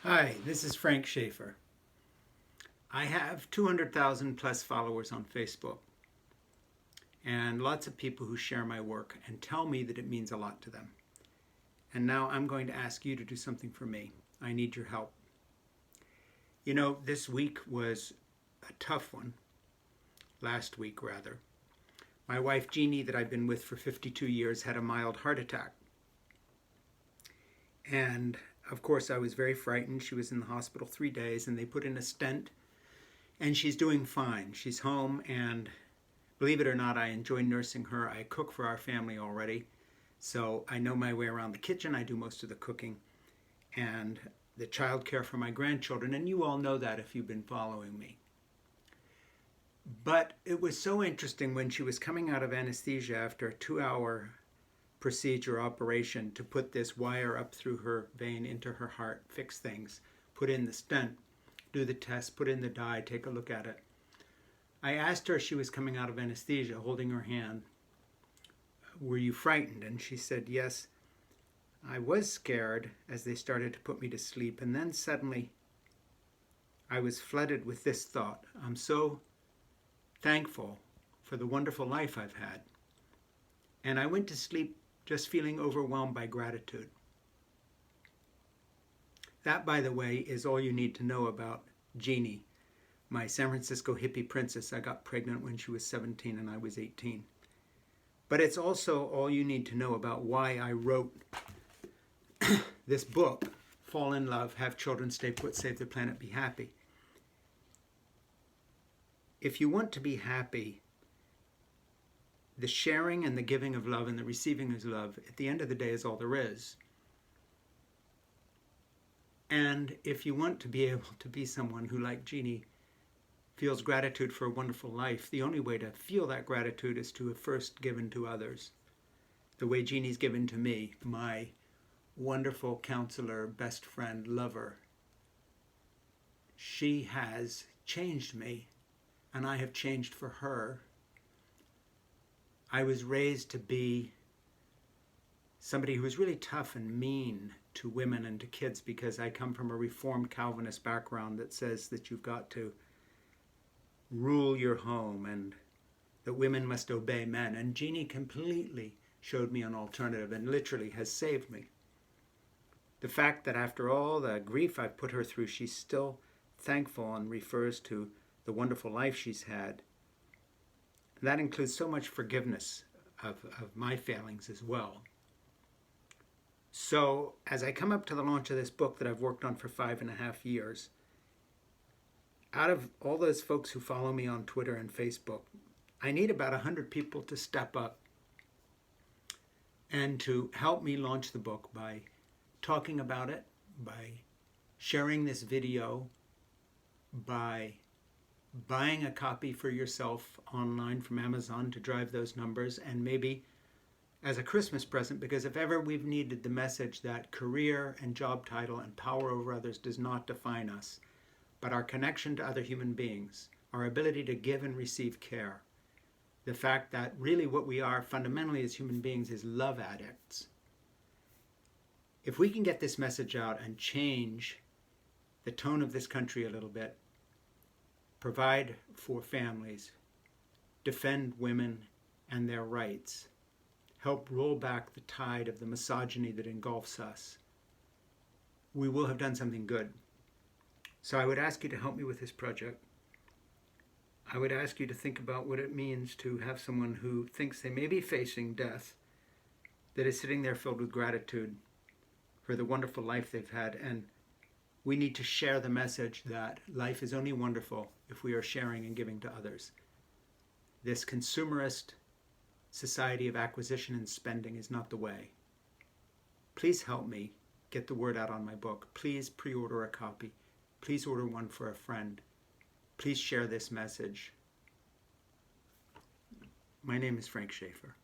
Hi, this is Frank Schaeffer. I have 200,000 plus followers on Facebook and lots of people who share my work and tell me that it means a lot to them. And now I'm going to ask you to do something for me. I need your help. You know, this week was a tough one. Last week, rather. My wife, Genie, that I've been with for 52 years, had a mild heart attack. And of course, I was very frightened. She was in the hospital 3 days and they put in a stent and she's doing fine. She's home, and believe it or not, I enjoy nursing her. I cook for our family already, so I know my way around the kitchen. I do most of the cooking and the child care for my grandchildren, and you all know that if you've been following me. But it was so interesting when she was coming out of anesthesia after a 2-hour procedure operation to put this wire up through her vein into her heart, fix things, put in the stent, do the test, put in the dye, take a look at it. I asked her as she was coming out of anesthesia, holding her hand, "Were you frightened?" And she said, "Yes, I was scared as they started to put me to sleep. And then suddenly I was flooded with this thought: I'm so thankful for the wonderful life I've had." And I went to sleep just feeling overwhelmed by gratitude. That, by the way, is all you need to know about Genie, my San Francisco hippie princess. I got pregnant when she was 17 and I was 18. But it's also all you need to know about why I wrote this book, Fall in Love, Have Children, Stay Put, Save the Planet, Be Happy. If you want to be happy, the sharing and the giving of love and the receiving of love, at the end of the day, is all there is. And if you want to be able to be someone who, like Genie, feels gratitude for a wonderful life, the only way to feel that gratitude is to have first given to others. The way Genie's given to me, my wonderful counselor, best friend, lover. She has changed me, and I have changed for her. I was raised to be somebody who was really tough and mean to women and to kids because I come from a Reformed Calvinist background that says that you've got to rule your home and that women must obey men. And Genie completely showed me an alternative and literally has saved me. The fact that after all the grief I've put her through, she's still thankful and refers to the wonderful life she's had. That includes so much forgiveness of my failings as well. So as I come up to the launch of this book that I've worked on for 5.5 years, out of all those folks who follow me on Twitter and Facebook, I need about 100 people to step up and to help me launch the book by talking about it, by sharing this video, by buying a copy for yourself online from Amazon to drive those numbers, and maybe as a Christmas present, because if ever we've needed the message that career and job title and power over others does not define us, but our connection to other human beings, our ability to give and receive care, the fact that really what we are fundamentally as human beings is love addicts. If we can get this message out and change the tone of this country a little bit, provide for families, defend women and their rights, help roll back the tide of the misogyny that engulfs us, we will have done something good. So I would ask you to help me with this project. I would ask you to think about what it means to have someone who thinks they may be facing death, that is sitting there filled with gratitude for the wonderful life they've had. And we need to share the message that life is only wonderful if we are sharing and giving to others. This consumerist society of acquisition and spending is not the way. Please help me get the word out on my book. Please pre-order a copy. Please order one for a friend. Please share this message. My name is Frank Schaeffer.